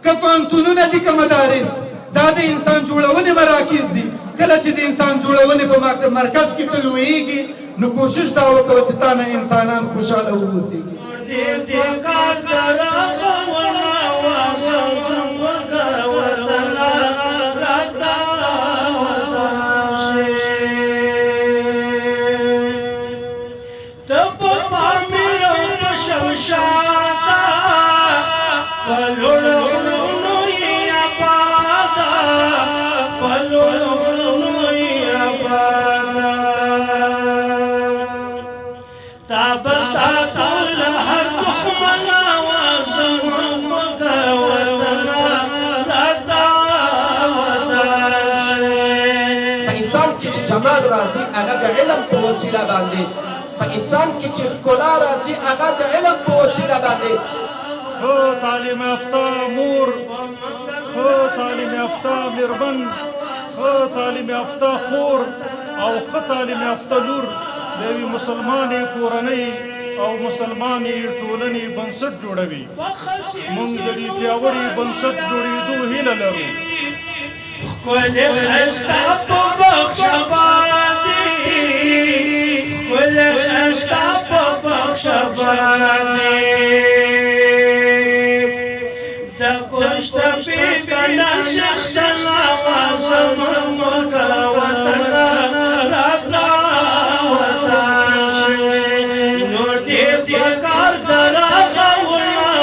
که پوهنتونونه دي که مدارس دا د انسان جوړونې مراکز دي. کله چې د انسان جوړونې په مرکز کې ته لویېږي نو کوشش دا وکړه چې تا نه انسانان خوشحاله واوسېږي. جمال راځي هغه د علم په وسیله باندې په انسان کې چې ښکلا راځي هغه د علم په وسیله باندې. ښه تعلیم یافته مور، ښه تعلیم یافته میرمن، ښه تعلیم یافته خور او ښه تعلیم یافته لور د یوې مسلمانې کورنۍ او مسلمانې ټولنې بنسټ جوړوي. موږ د دې پیاوړي بنسټ جوړېدو هیله لرو. ښکلې ښایسته په بخښه باندې، ښکلې ښایسته په بخښه باندې د کوشتپې ګڼه شخصنا زموږ وطن راته وطن شي نور دې په کار درغونه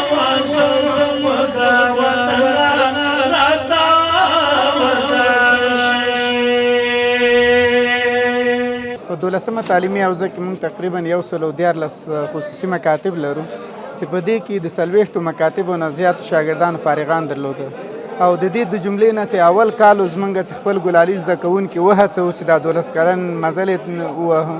زموږ وطن راته. په 12مه تعلیمي حوزه کې موږ تقریبا 114 خصوصي مکاتب لرو چې په دې کې د 40 مکاتبو نه زیات شاګردان فارغان درلوده او د دې د جملې نه چې اول کال زمونږ چې خپل ګلالي زده کوونکي وهڅوو چې دا 12 کلن مزل یې ووهو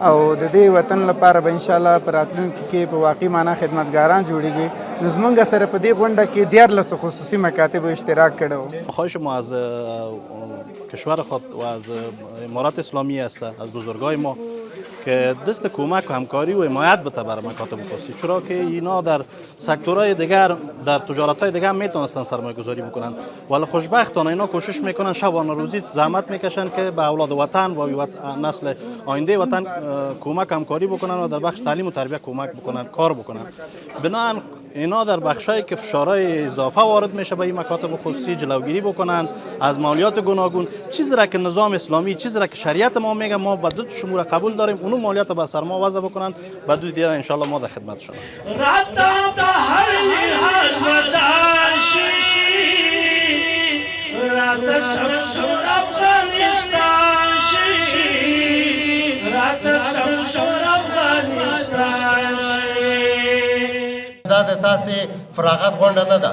او د دې وطن لپاره به انشاءالله په راتلونکي کې په واقعي معنا خدمتګاران جوړیږي. نو زمونږ سره په دې غونډه کې 14 خصوصی مکاتب اشتراک کرده. خواهش ما از کشور خود و از امارات اسلامی است، از بزرگای ما که دست کمک و همکاری و حمایت بده برای مکاتب خصوصی، چرا که اینا در سکتورهای دیگر در تجارت‌های دیگر میتونستن سرمایه گذاری بکنن ولی خوشبختانه اینا کوشش میکنن شبانه روزی زحمت میکشن که به اولاد وطن و نسل آینده وطن کمک همکاری بکنن و در بخش تعلیم و تربیت کمک بکنن، کار بکنن. بنابراین اینا در بخشایی که فشارهای اضافه وارد میشه به این مکاتب خصوصی جلوگیری بکنن از مالیات گوناگون، چیزی را که نظام اسلامی، چیزی را که شریعت ما میگه ما به دو شمول قبول داریم، اونو مالیات به سر ما وضع بکنن، به دو دیگه ان شاء الله ما در خدمتشون دا د تاسې فراغت غونډه نه ده،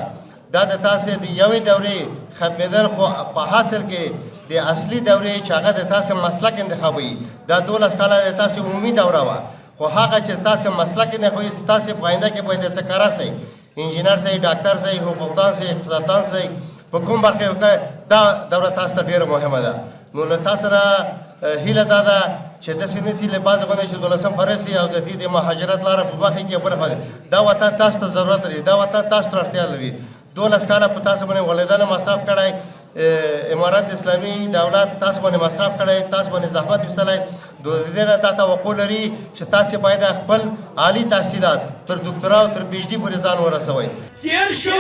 دا د تاسې د یوې دورې ختمېدل خو په حاصل کې د اصلي دورې چې هغه د تاسې مسلک انتخابوي. دا 12 کاله د تاسې عمومي دوره وه، خو هغه چې تاسې مسلک انتخابوي تاسې په آینده کې باید څه کاره سئ، انجینر سئ، ډاکټر سئ، حقوقدان سئ، اقتصاددان سئ، په کوم برخه کې دا دوره تاسو ته ډېره مهمه ده. نو له تاسو سره هیله دا ده چې داسې نه سي له بعضې غونډې چې 12 فارغ سي او ذاتي د مهاجرت لاره په برخه کې برخه دا وطن تاسو ته ضرورت لري، دا وطن تاسو ته اړتیا لري. 12 کاله په تاسو باندې والدانو مصرف کړی، امارات اسلامي دولت تاسو باندې مصرف کړی، تاسو باندې زحمت ویستلی. د دې نه دا توقع لري چې تاسو باید خپل عالي تحصیلات تر دکترا او تر پی ایچ ډي پورې ځان ورسوئ. تیر شو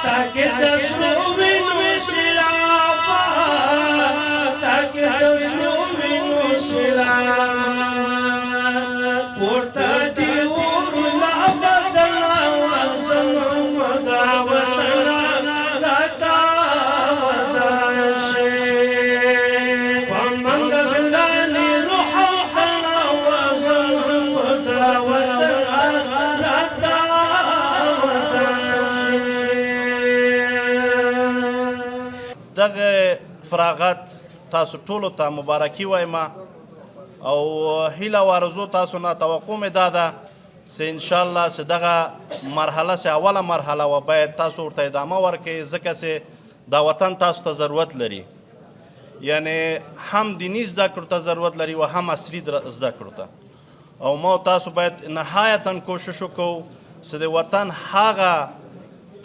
تاکہ دسلو منو سلافا، تاکہ دسلو منو سلافا پورتا دیور لابدنا وزنم دعوتنا راتا وداشے ومنگ غلانی روحنا وزنم دعوتنا راتا دغه فراغت تاسو ټولو ته مبارکي وایم او هیله و آرزو تاسو نه توقع مې دا ده چې انشاءالله چې دغه مرحله چې اوله مرحله وه باید تاسو ورته ادامه ورکړئ ځکه چې دا وطن تاسو ته ضرورت لري، یعنی هم دیني زده کړو ته ضرورت لري و هم عصري زده کړو ته. او ما تاسو باید نهایتا کوشش وکړو چې د وطن هغه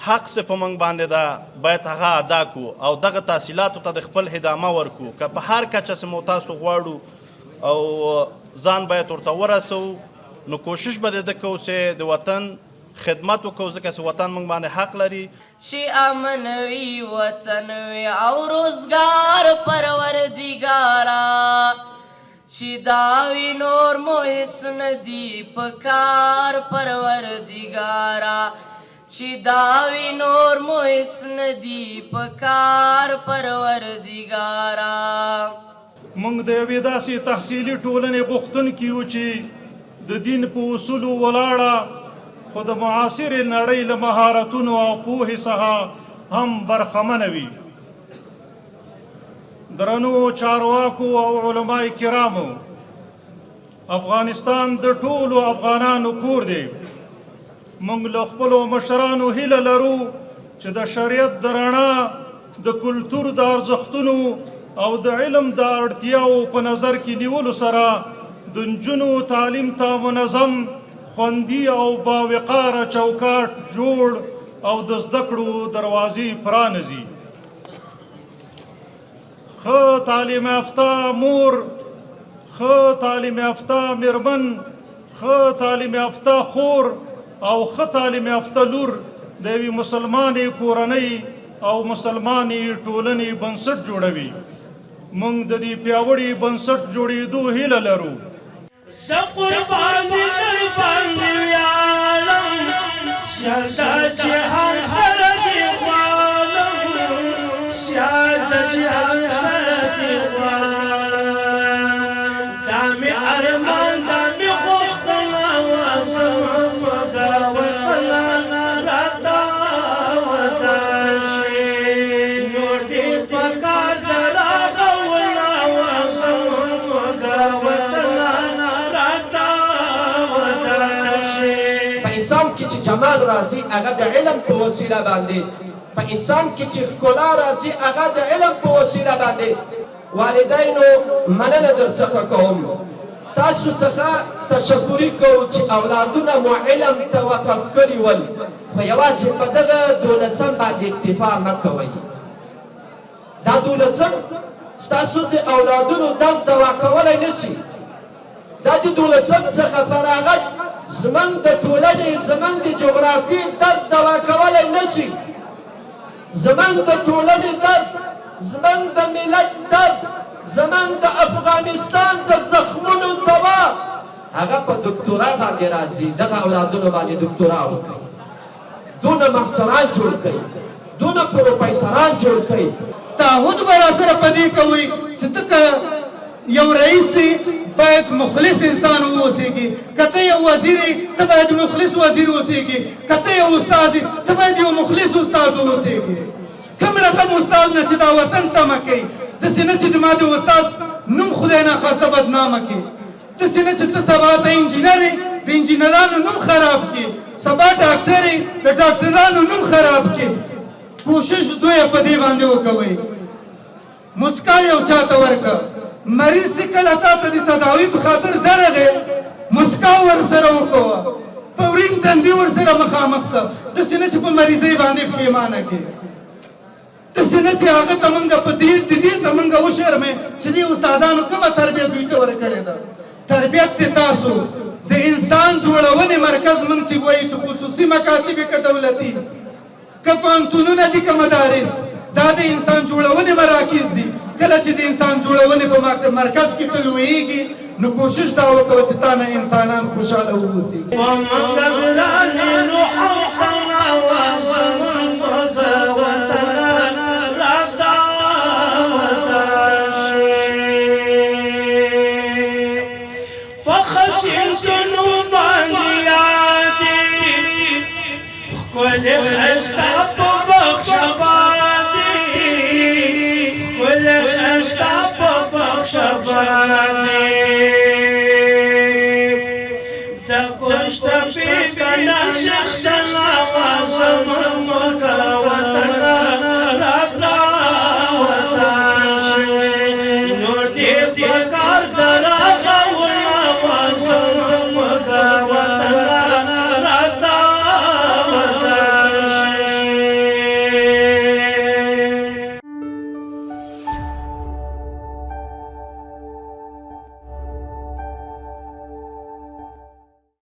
حق چې په موږ باندې ده باید هغه ادا کړو او دغه تحصیلاتو ته د خپل ادامه ورکړو که په هر کچه چې مو تاسو غواړو او ځان باید ورته ورسوو نو کوشش به د ده کوو چې د وطن خدمت وکړو ځکه چې وطن موږ باندې حق لري چې امن وي وطن وي او روزګار پروردګارا چې دا وي نور مو هېڅ نه دي په کار پروردګارا چې دا وي نور مو هېڅ نه دي په کار پروردګارا موږ د یوې داسې تحصیلي ټولنې غوښتونکي یو چې د دین په اصولو ولاړه خو د معاصرې نړۍ له مهارتونو او پوهې څخه هم برخمنه وي درنو چارواکو او علماء کرامو افغانستان د ټولو افغانانو کور دی موږ له خپلو مشرانو هیله لرو چې د شریعت د رڼا د کلتور د ارزښتونو او د علم د اړتیاو په نظر کې نیولو سره د نجونو تعلیم ته منظم خوندي او باوقاره چوکاټ جوړ او د زده کړو دروازې پرانیزي ښه تعلیم یافته مور ښه تعلیم یافته میرمن ښه تعلیم یافته خور او ښه تعلیم یافته لور د یوې مسلمانې کورنۍ او مسلمانې ټولنې بنسټ جوړوي موږ د دې پیاوړي بنسټ جوړېدو هیله لرو زه قربان در باندې ویاړم سیال د جهان سره دې غواړم سیال د جهان سره دې غواړم دا مې ارمان دا مې غوښتنه وه زموږه وطنه راته وطن شي نور دې په کار د راغونه وه زموږه وطنه انسان کې چې جمال راځي هغه د علم په وسیله باندې په انسان کې چې ښکلا راځي هغه د علم په وسیله باندې والدینو مننه درڅخه کوم تاسو څخه تشکري کوو چې اولادونه مو علم ته وقف کړي ول خو یوازې په دغه 12 باندې اکتفا مه کوئ دا 12 ستاسو د اولادونو درد دوا کولی نه شي دا د 12 څخه فراغت زمونږ د ټولنې زمونږ د جغرافیې درد دوا کولی نه شي زمونږ د ټولنې درد زمونږ د ملت درد زمونږ د افغانستان د زخمونو دوا هغه په دکتورا باندې راځي دغه اولادونو باندې دکتورا وکړئ دونه ماستران جوړ کړئ دونه پروفیسران جوړ کړئ تعهد به راسره په دې کوئ چې ته یو رئیس باید مخلص انسان اوسېږي که ته یو وزیر ته باید مخلص وزیر اوسېږي که ته یو استاد ته باید یو مخلص استاد اوسېږي کوم رقم استاد نه چې دا وطن تمه کوي داسې نه چې د ما د استاد نوم خدای ناخواسته بدنامه کړي داسې نه چې ته سبا ته انجینر یې د انجینرانو نوم خراب کړي سبا ډاکټر یې د ډاکټرانو نوم خراب کړي کوشش زویه په دې باندې وکوئ مسکا یو چاته ورکړه مریض چې کله تا ته د تداوي په خاطر درغې مسکا ورسره وکوه په ورین تندي ورسره مخامخ شه داسې نه چې په مریضۍ باندې پښیمانه کړې داسې نه چې هغه ته موږ په دې ته موږ وشرمې چې دې استادانو کومه تربیه دوی ته ورکړې ده تربیت دې تاسو د انسان جوړونې مرکز موږ چې وایي چې خصوصي مکاتب که دولتي که پوهنتونونه دي که مدارس دا د انسان جوړونې مراکز دي کله چې د انسان جوړونې په مرکز کې ته لویږي نو کوشش دا وکړه چې تا نه انسانان خوشحاله واوسي